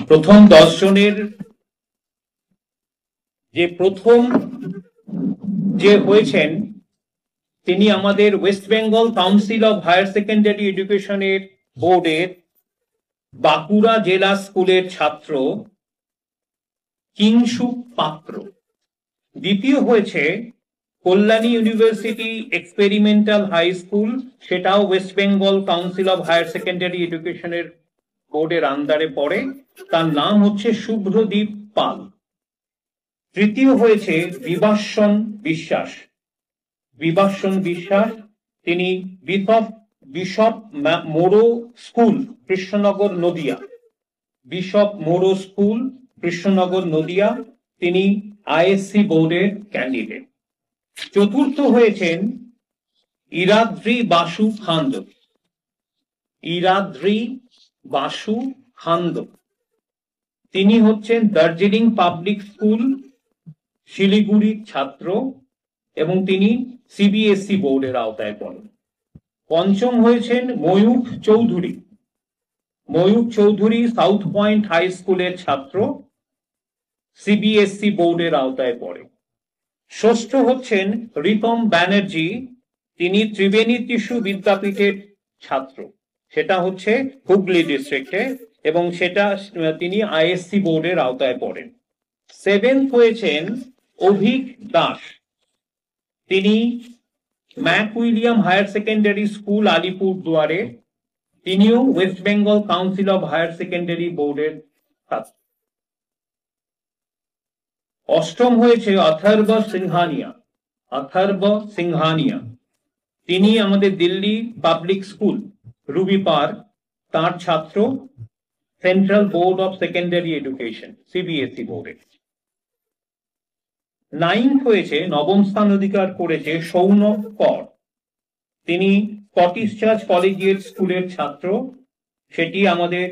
প্রথম 10 জনের যে প্রথম যে হয়েছেন তিনি আমাদের West Bengal council of higher secondary এডুকেশনের বোর্ডের বাঁকুড়া জেলা স্কুলের ছাত্র কিংশুক পাত্র। দ্বিতীয় হয়েছে Kalyani University Experimental High School, সেটাও West Bengal council of higher secondary এডুকেশনের বোর্ডের আন্ডারে পড়ে, তার নাম হচ্ছে শুভ্রদীপ পাল। তৃতীয় হয়েছে বিভাসন বিশ্বাস। বিভাসন বিশ্বাস তিনি Bishop Moreau School Krishnanagar Nadia, Bishop Moreau School Krishnanagar Nadia, তিনি আইএসসি বোর্ডের ক্যান্ডিডেট। চতুর্থ হয়েছেন ইরাদ্রি বাসু খান্দ। ইরাদ্রি বাসু খান্দ তিনি হচ্ছেন দার্জিলিং পাবলিক স্কুল শিলিগুড়ির ছাত্র এবং তিনি সিবিএসই বোর্ডের আওতায় পড়েন। পঞ্চম হয়েছেন Mayukh Chowdhury. Mayukh Chowdhury south point high স্কুলের ছাত্র, সিবিএসই বোর্ডের আওতায় পড়ে। ষষ্ঠ হচ্ছেন রিতম ব্যানার্জি, তিনি ত্রিবেণী টিস্যু বিদ্যাপীঠের ছাত্র, সেটা হচ্ছে হুগলি ডিস্ট্রিক্টে এবং সেটা তিনি আইএসসি বোর্ডের আওতায় পড়েন। সেভেন্থ হয়েছেন অভিক দাস, তিনি Mac William Higher Secondary School আলিপুরদুয়ারে, তিনিও West Bengal council of higher Secondary বোর্ডের ছাত্র। অষ্টম হয়েছে অথর্ব সিংহানিয়া। অথর্ব সিংহানিয়া তিনি আমাদের Delhi public school Ruby park তার ছাত্র, central board of secondary education CBSE বোর্ডে। নাইন্থ হয়েছে, নবম স্থান অধিকার করেছে সৌনক কর, তিনি স্কটিশ চার্চ কলেজিয়েট স্কুলের ছাত্র, সেটি আমাদের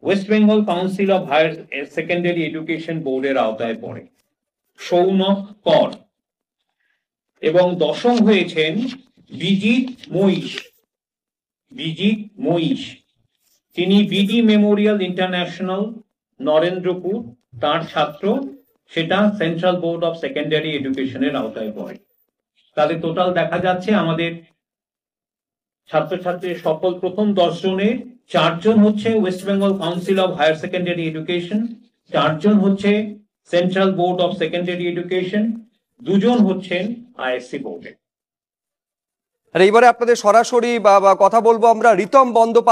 West Bengal council of higher secondary education বোর্ডের আওতায় পড়ে। সৌনক কর। এবং দশম হয়েছেন বিজিত মহিষ। বিজিত মহিষ তিনি বিডি মেমোরিয়াল ইন্টারন্যাশনাল নরেন্দ্রপুর তার ছাত্র, সেটা সেন্ট্রাল বোর্ড অফ সেকেন্ডারি এডুকেশনের আওতায় পড়ে। তাহলে টোটাল দেখা যাচ্ছে আমাদের ছাত্রছাত্রীর সকল প্রথম 10 জনের 4 জন হচ্ছে West Bengal council of higher secondary education, 4 জন হচ্ছে central board of secondary education, 2 জন হচ্ছেন আইএসসি বোর্ডে। আর এইবারে আপনাদের সরাসরি কথা বলবো আমরা রিতম বন্দ্যোপাধ্যায়।